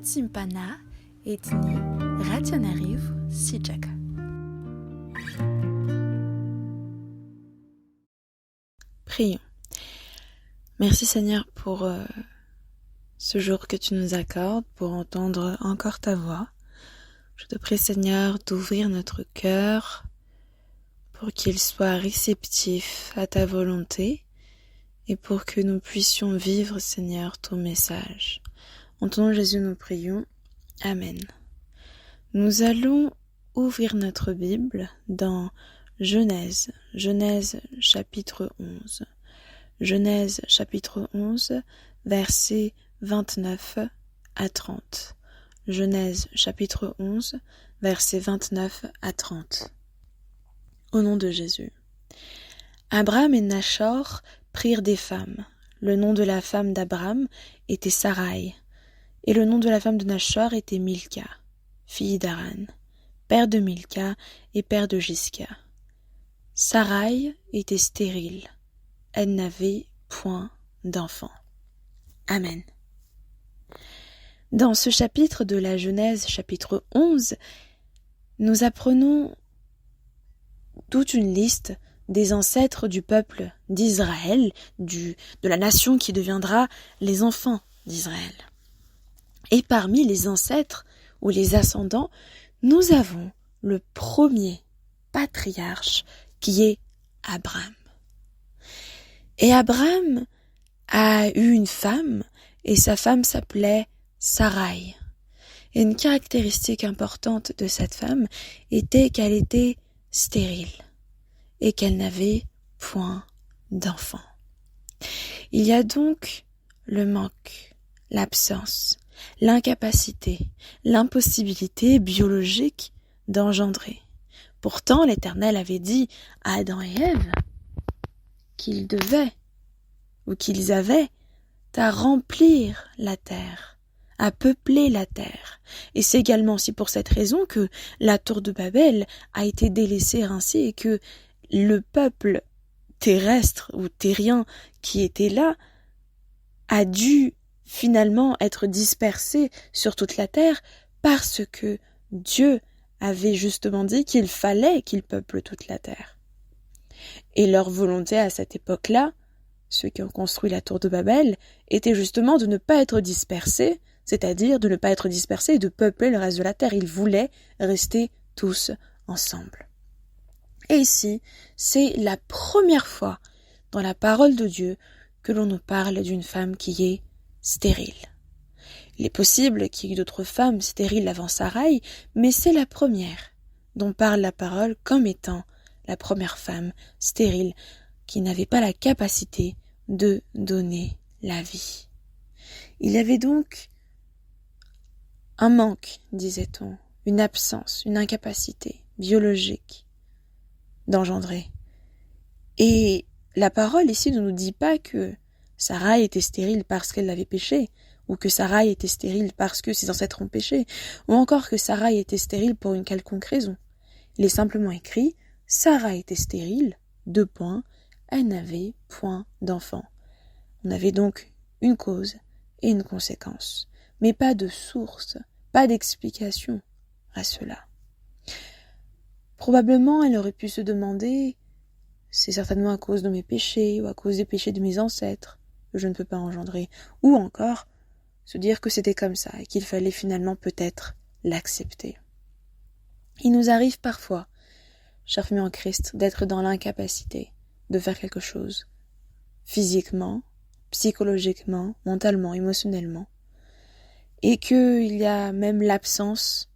simpana etni rationariv sijaka. Prions. Merci Seigneur pour ce jour que tu nous accordes, pour entendre encore ta voix. Je te prie Seigneur d'ouvrir notre cœur pour qu'il soit réceptif à ta volonté et pour que nous puissions vivre Seigneur ton message. En ton nom Jésus nous prions. Amen. Nous allons ouvrir notre Bible dans Genèse chapitre 11. Genèse chapitre 11, versets 29 à 30. Genèse chapitre 11, versets 29 à 30. Au nom de Jésus. Abraham et Nachor prirent des femmes. Le nom de la femme d'Abraham était Saraï, et le nom de la femme de Nachor était Milca, fille d'Haran, père de Milca et père de Jisca. Saraï était stérile. Elle n'avait point d'enfant. Amen. Dans ce chapitre de la Genèse, chapitre 11, nous apprenons toute une liste des ancêtres du peuple d'Israël, de la nation qui deviendra les enfants d'Israël. Et parmi les ancêtres ou les ascendants, nous avons le premier patriarche qui est Abraham. Et Abraham a eu une femme, et sa femme s'appelait Saraï. Et une caractéristique importante de cette femme était qu'elle était stérile et qu'elle n'avait point d'enfant. Il y a donc le manque, l'absence, l'incapacité, l'impossibilité biologique d'engendrer. Pourtant, l'Éternel avait dit à Adam et Ève qu'ils devaient, ou qu'ils avaient, à remplir la terre, à peupler la terre. Et c'est également aussi pour cette raison que la tour de Babel a été délaissée ainsi et que le peuple terrestre ou terrien qui était là a dû finalement être dispersé sur toute la terre parce que Dieu avait justement dit qu'il fallait qu'il peuple toute la terre. Et leur volonté à cette époque-là, ceux qui ont construit la tour de Babel, était justement de ne pas être dispersés, c'est-à-dire de ne pas être dispersés et de peupler le reste de la terre. Ils voulaient rester tous ensemble. Et ici, c'est la première fois dans la parole de Dieu que l'on nous parle d'une femme qui est stérile. Il est possible qu'il y ait d'autres femmes stériles avant Saraï, mais c'est la première dont parle la parole comme étant la première femme stérile qui n'avait pas la capacité de donner la vie. Il y avait donc un manque, disait-on, une absence, une incapacité biologique d'engendrer. Et la parole ici ne nous dit pas que Saraï était stérile parce qu'elle avait péché, ou que Saraï était stérile parce que ses ancêtres ont péché, ou encore que Saraï était stérile pour une quelconque raison. Il est simplement écrit « Sarah était stérile, : elle n'avait point d'enfant ». On avait donc une cause et une conséquence, mais pas de source, pas d'explication à cela. Probablement, elle aurait pu se demander « C'est certainement à cause de mes péchés ou à cause des péchés de mes ancêtres que je ne peux pas engendrer », ou encore se dire que c'était comme ça et qu'il fallait finalement peut-être l'accepter. Il nous arrive parfois, chers familles en Christ, d'être dans l'incapacité de faire quelque chose, physiquement, psychologiquement, mentalement, émotionnellement, et qu'il y a même l'absence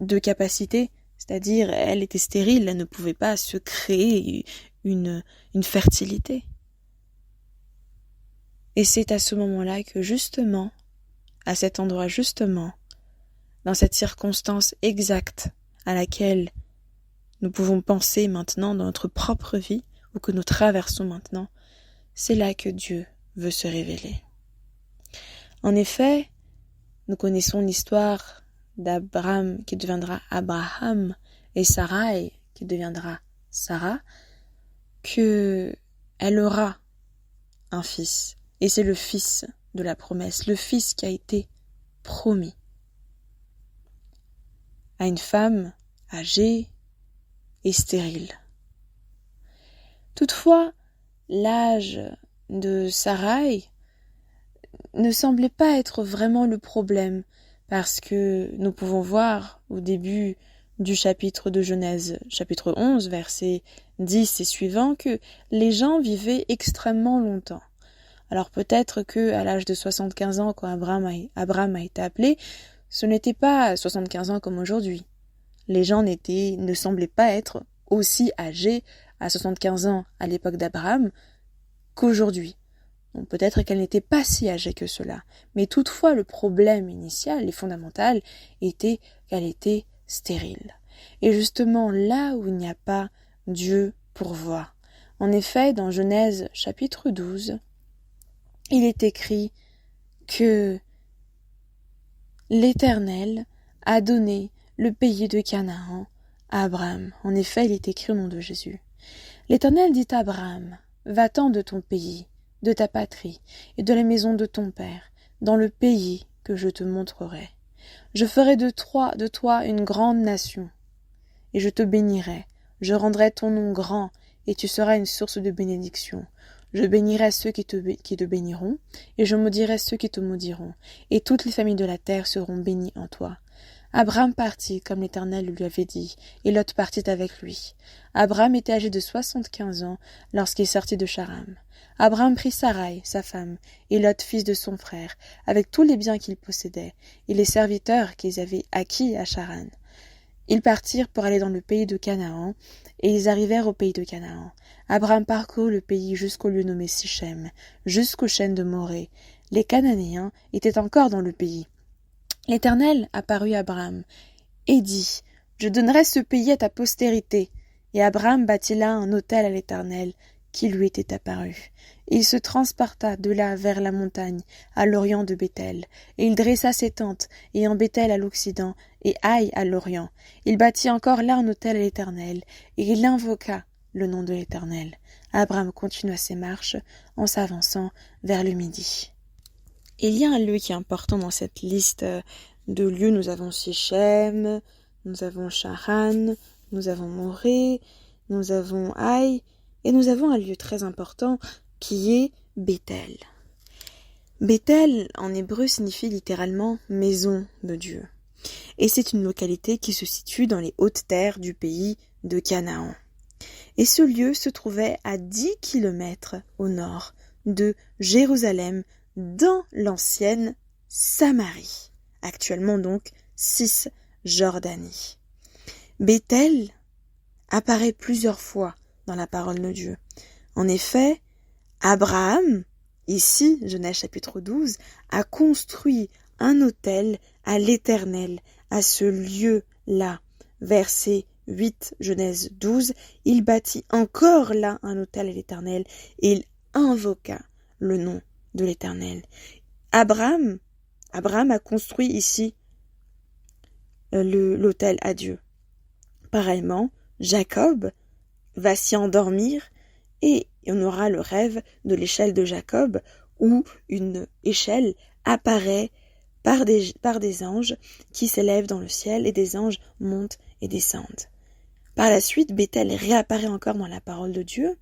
de capacité, c'est-à-dire elle était stérile, elle ne pouvait pas se créer une fertilité. Et c'est à ce moment-là que justement, à cet endroit justement, dans cette circonstance exacte à laquelle nous pouvons penser maintenant dans notre propre vie, ou que nous traversons maintenant, c'est là que Dieu veut se révéler. En effet, nous connaissons l'histoire d'Abraham qui deviendra Abraham et Saraï qui deviendra Sarah, que elle aura un fils. Et c'est le fils de la promesse, le fils qui a été promis à une femme âgée et stérile. Toutefois, l'âge de Sarai ne semblait pas être vraiment le problème, parce que nous pouvons voir au début du chapitre de Genèse, chapitre 11, versets 10 et suivants, que les gens vivaient extrêmement longtemps. Alors peut-être que à l'âge de 75 ans, quand Abraham a été appelé, ce n'était pas 75 ans comme aujourd'hui. Les gens ne semblaient pas être aussi âgés à 75 ans à l'époque d'Abraham qu'aujourd'hui. Donc peut-être qu'elle n'était pas si âgée que cela. Mais toutefois, le problème initial et fondamental était qu'elle était stérile. Et justement, là où il n'y a pas, Dieu pourvoit. En effet, dans Genèse chapitre 12, il est écrit que l'Éternel a donné le pays de Canaan à Abraham. En effet, il est écrit au nom de Jésus. L'Éternel dit à Abraham, « Va-t'en de ton pays, de ta patrie et de la maison de ton père, dans le pays que je te montrerai. Je ferai de toi une grande nation, et je te bénirai. Je rendrai ton nom grand, et tu seras une source de bénédiction. Je bénirai ceux qui te béniront, et je maudirai ceux qui te maudiront, et toutes les familles de la terre seront bénies en toi. » Abraham partit, comme l'Éternel lui avait dit, et Lot partit avec lui. Abraham était âgé de 75 ans lorsqu'il sortit de Charan. Abraham prit Sarai, sa femme, et Lot, fils de son frère, avec tous les biens qu'ils possédaient, et les serviteurs qu'ils avaient acquis à Charan. Ils partirent pour aller dans le pays de Canaan, et ils arrivèrent au pays de Canaan. Abraham parcourut le pays jusqu'au lieu nommé Sichem, jusqu'aux chênes de Morée. Les Cananéens étaient encore dans le pays. L'Éternel apparut à Abraham et dit, « Je donnerai ce pays à ta postérité. » Et Abraham bâtit là un autel à l'Éternel qui lui était apparu. Et il se transporta de là vers la montagne, à l'orient de Béthel. Et il dressa ses tentes, ayant Béthel à l'occident, et Haï à l'orient. Il bâtit encore là un autel à l'Éternel, et il invoqua le nom de l'Éternel. Abraham continua ses marches en s'avançant vers le midi. Il y a un lieu qui est important dans cette liste de lieux. Nous avons Sichem, nous avons Charan, nous avons Morée, nous avons Haï, et nous avons un lieu très important qui est Béthel. Béthel, en hébreu, signifie littéralement « maison de Dieu ». Et c'est une localité qui se situe dans les hautes terres du pays de Canaan. Et ce lieu se trouvait à 10 kilomètres au nord de Jérusalem, dans l'ancienne Samarie, actuellement donc Cisjordanie. Béthel apparaît plusieurs fois dans la parole de Dieu. En effet, Abraham, ici, Genèse chapitre 12, a construit un autel à l'Éternel, à ce lieu-là. Verset 8, Genèse 12, il bâtit encore là un autel à l'Éternel et il invoqua le nom de l'Éternel. Abraham a construit ici l'autel à Dieu. Pareillement, Jacob va s'y endormir et on aura le rêve de l'échelle de Jacob où une échelle apparaît par des anges qui s'élèvent dans le ciel et des anges montent et descendent. Par la suite, Béthel réapparaît encore dans la parole de Dieu.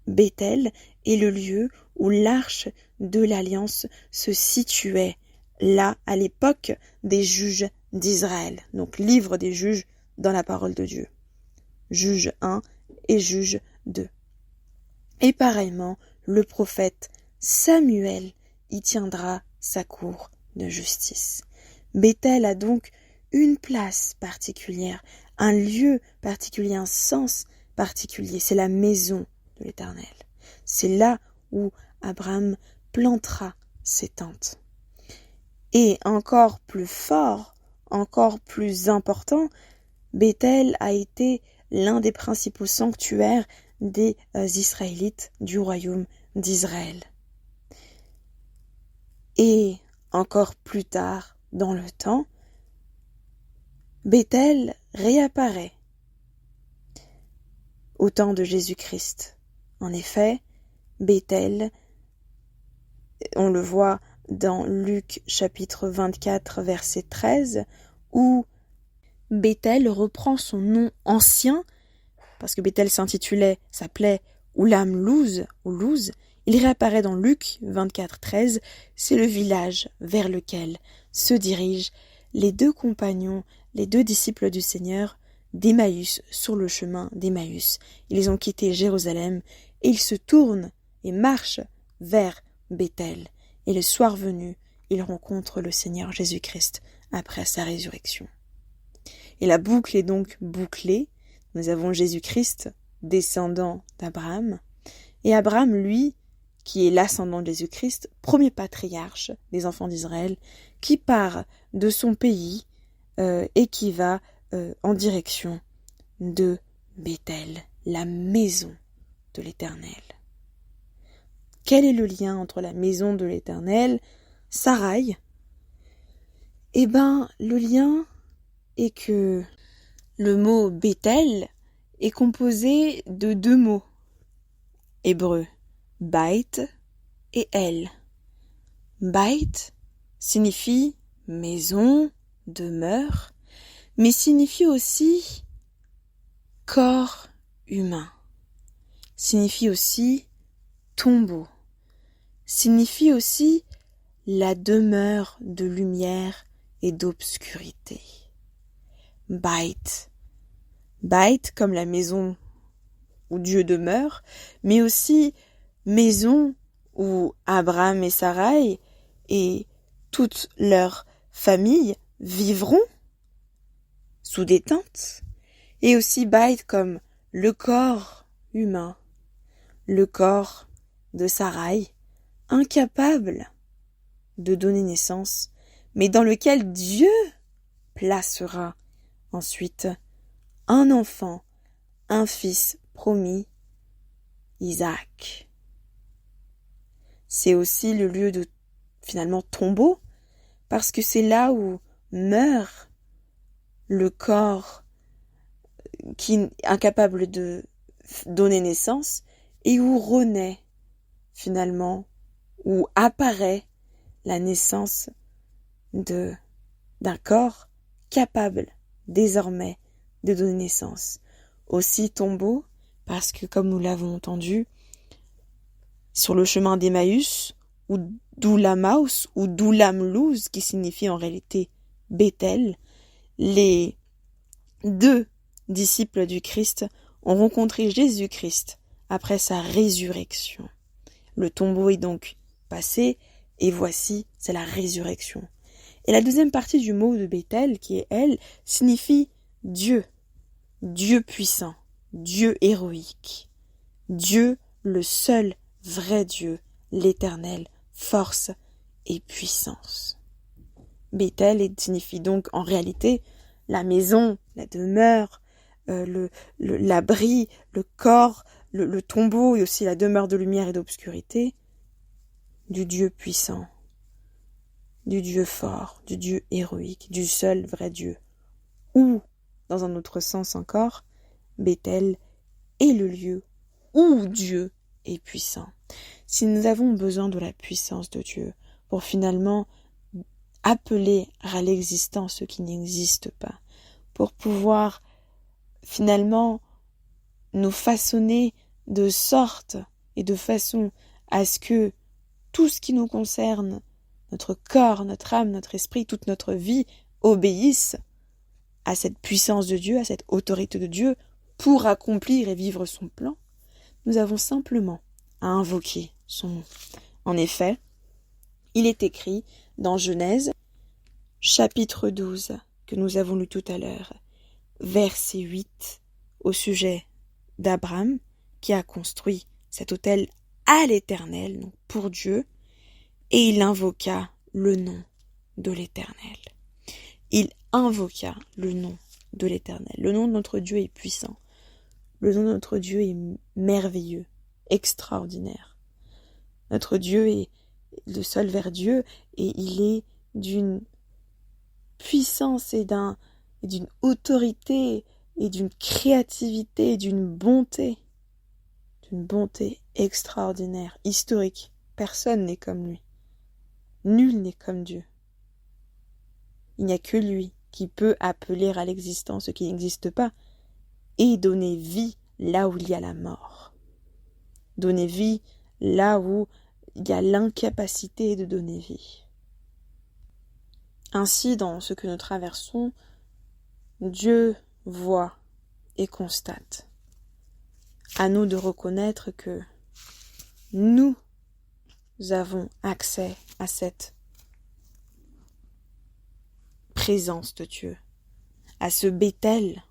Béthel est le lieu où l'arche de l'alliance se situait, là, à l'époque des juges d'Israël. Donc, livre des juges dans la parole de Dieu. Juge 1 et Juge 2. Et pareillement, le prophète Samuel y tiendra sa cour de justice. Béthel a donc une place particulière, un lieu particulier, un sens particulier. C'est la maison de l'Éternel. C'est là où Abraham plantera ses tentes. Et encore plus fort, encore plus important, Béthel a été l'un des principaux sanctuaires des Israélites du royaume d'Israël. Et encore plus tard dans le temps, Béthel réapparaît au temps de Jésus-Christ. En effet, Béthel, on le voit dans Luc chapitre 24 verset 13 où Béthel reprend son nom ancien, parce que Béthel s'appelait Oulam Louz, ou Louz. Il réapparaît dans Luc 24 13, c'est le village vers lequel se dirigent les deux compagnons, les deux disciples du Seigneur d'Emmaüs, sur le chemin d'Emmaüs. Ils ont quitté Jérusalem et ils se tournent et marchent vers Béthel. Et le soir venu, ils rencontrent le Seigneur Jésus-Christ après sa résurrection. Et la boucle est donc bouclée. Nous avons Jésus-Christ, descendant d'Abraham, et Abraham, lui, qui est l'ascendant de Jésus-Christ, premier patriarche des enfants d'Israël, qui part de son pays et qui va en direction de Béthel, la maison de l'Éternel. Quel est le lien entre la maison de l'Éternel, Saraï? Le lien est que le mot Béthel est composé de deux mots hébreux, Bait et El. Bait signifie maison, demeure, mais signifie aussi corps humain, signifie aussi tombeau, signifie aussi la demeure de lumière et d'obscurité. Bait comme la maison où Dieu demeure, mais aussi maison où Abraham et Saraï et toute leur famille vivront sous des tentes, et aussi Bait comme le corps humain, le corps de Saraï, incapable de donner naissance, mais dans lequel Dieu placera ensuite un enfant, un fils promis, Isaac. C'est aussi le lieu de, finalement, tombeau, parce que c'est là où meurt le corps qui est incapable de donner naissance et où renaît, finalement, où apparaît la naissance d'un corps capable, désormais, de donner naissance. Aussi tombeau, parce que, comme nous l'avons entendu, sur le chemin d'Emmaüs, ou d'Oulamaus, ou d'Oulam-Louz, qui signifie en réalité Béthel, les deux disciples du Christ ont rencontré Jésus-Christ après sa résurrection. Le tombeau est donc passé, et voici, c'est la résurrection. Et la deuxième partie du mot de Béthel, qui est elle, signifie Dieu, Dieu puissant, Dieu héroïque, Dieu le seul vrai Dieu, l'Éternel, force et puissance. Béthel signifie donc en réalité la maison, la demeure, l'abri, le corps, le tombeau et aussi la demeure de lumière et d'obscurité du Dieu puissant, du Dieu fort, du Dieu héroïque, du seul vrai Dieu. Ou, dans un autre sens encore, Béthel est le lieu où Dieu est puissant. Si nous avons besoin de la puissance de Dieu pour finalement appeler à l'existence ce qui n'existe pas, pour pouvoir finalement nous façonner de sorte et de façon à ce que tout ce qui nous concerne, notre corps, notre âme, notre esprit, toute notre vie, obéissent à cette puissance de Dieu, à cette autorité de Dieu, pour accomplir et vivre son plan, nous avons simplement à invoquer son nom. En effet, il est écrit dans Genèse, chapitre 12, que nous avons lu tout à l'heure, verset 8, au sujet d'Abraham, qui a construit cet autel à l'Éternel, donc pour Dieu, et il invoqua le nom de l'Éternel. Il invoqua le nom de l'Éternel. Le nom de notre Dieu est puissant. Le nom de notre Dieu est merveilleux, extraordinaire. Notre Dieu est le seul vrai Dieu et il est d'une puissance et d'une autorité et d'une créativité et d'une bonté extraordinaire, historique. Personne n'est comme lui. Nul n'est comme Dieu. Il n'y a que lui qui peut appeler à l'existence ce qui n'existe pas et donner vie là où il y a la mort. Donner vie là où il y a l'incapacité de donner vie. Ainsi, dans ce que nous traversons, Dieu voit et constate. À nous de reconnaître que nous avons accès à cette présence de Dieu, à ce Béthel,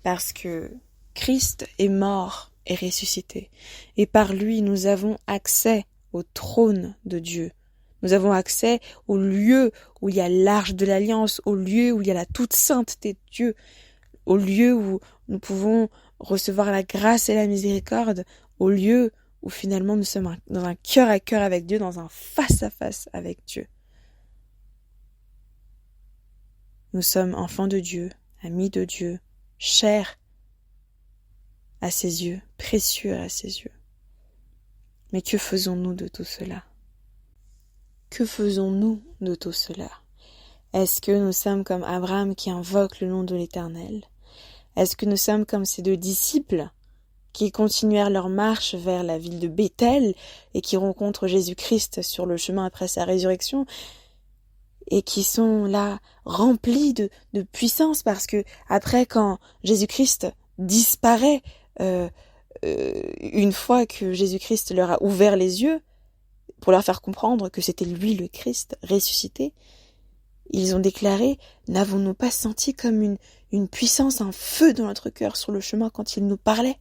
parce que Christ est mort et ressuscité, et par lui nous avons accès au trône de Dieu. Nous avons accès au lieu où il y a l'arche de l'alliance, au lieu où il y a la toute sainteté de Dieu, au lieu où nous pouvons recevoir la grâce et la miséricorde, au lieu où finalement nous sommes dans un cœur à cœur avec Dieu, dans un face à face avec Dieu. Nous sommes enfants de Dieu, amis de Dieu, chers à ses yeux, précieux à ses yeux. Mais que faisons-nous de tout cela ? Que faisons-nous de tout cela ? Est-ce que nous sommes comme Abraham qui invoque le nom de l'Éternel ? Est-ce que nous sommes comme ces deux disciples qui continuèrent leur marche vers la ville de Béthel et qui rencontrent Jésus-Christ sur le chemin après sa résurrection et qui sont là remplis de puissance parce que après quand Jésus-Christ disparaît une fois que Jésus-Christ leur a ouvert les yeux pour leur faire comprendre que c'était lui le Christ ressuscité, ils ont déclaré « N'avons-nous pas senti comme une puissance, un feu dans notre cœur sur le chemin quand il nous parlait ?»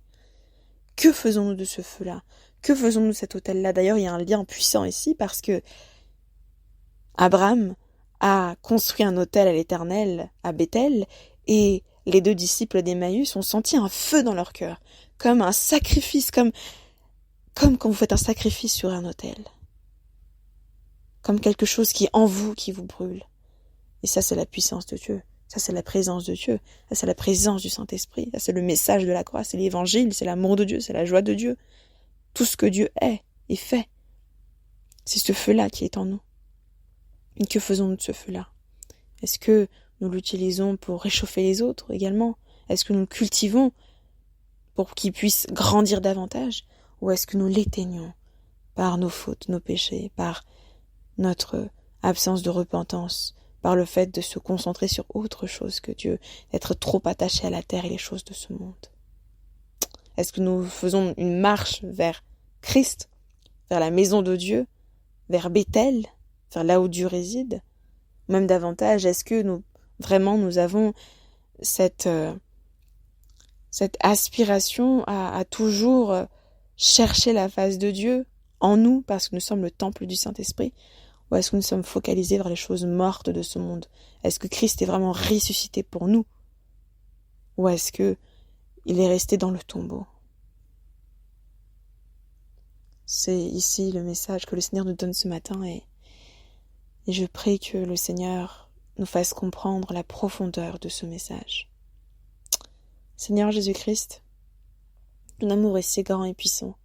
Que faisons-nous de ce feu-là ? Que faisons-nous de cet autel-là ? D'ailleurs, il y a un lien puissant ici parce que Abraham a construit un autel à l'Éternel à Béthel et les deux disciples d'Emmaüs ont senti un feu dans leur cœur, comme un sacrifice, comme quand vous faites un sacrifice sur un autel. Comme quelque chose qui est en vous, qui vous brûle. Et ça, c'est la puissance de Dieu. Ça, c'est la présence de Dieu. Ça, c'est la présence du Saint-Esprit. Ça, c'est le message de la croix. C'est l'évangile, c'est l'amour de Dieu, c'est la joie de Dieu. Tout ce que Dieu est et fait. C'est ce feu-là qui est en nous. Et que faisons-nous de ce feu-là ? Est-ce que nous l'utilisons pour réchauffer les autres également ? Est-ce que nous le cultivons pour qu'il puisse grandir davantage ? Ou est-ce que nous l'éteignons par nos fautes, nos péchés, par notre absence de repentance, par le fait de se concentrer sur autre chose que Dieu, d'être trop attaché à la terre et les choses de ce monde. Est-ce que nous faisons une marche vers Christ, vers la maison de Dieu, vers Béthel, vers là où Dieu réside ? Même davantage, est-ce que nous avons cette aspiration à toujours chercher la face de Dieu en nous, parce que nous sommes le temple du Saint-Esprit ? Ou est-ce que nous sommes focalisés vers les choses mortes de ce monde ? Est-ce que Christ est vraiment ressuscité pour nous ? Ou est-ce que il est resté dans le tombeau ? C'est ici le message que le Seigneur nous donne ce matin et je prie que le Seigneur nous fasse comprendre la profondeur de ce message. Seigneur Jésus-Christ, ton amour est si grand et puissant.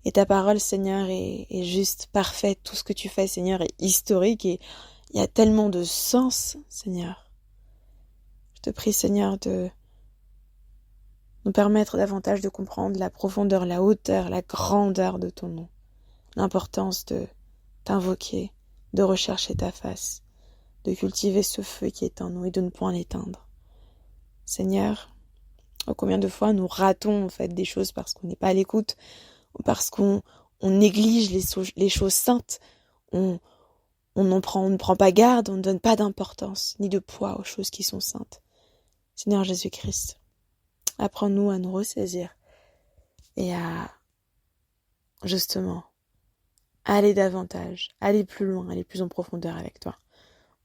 Et ta parole, Seigneur, est juste parfaite. Tout ce que tu fais, Seigneur, est historique et il y a tellement de sens, Seigneur. Je te prie, Seigneur, de nous permettre davantage de comprendre la profondeur, la hauteur, la grandeur de ton nom. L'importance de t'invoquer, de rechercher ta face, de cultiver ce feu qui est en nous et de ne point l'éteindre. Seigneur, combien de fois nous ratons en fait des choses parce qu'on n'est pas à l'écoute, ou parce qu'on néglige les choses saintes, on ne prend pas garde, on ne donne pas d'importance ni de poids aux choses qui sont saintes. Seigneur Jésus-Christ, apprends-nous à nous ressaisir et à, justement, aller davantage, aller plus loin, aller plus en profondeur avec toi.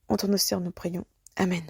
En ton nom, nous prions. Amen.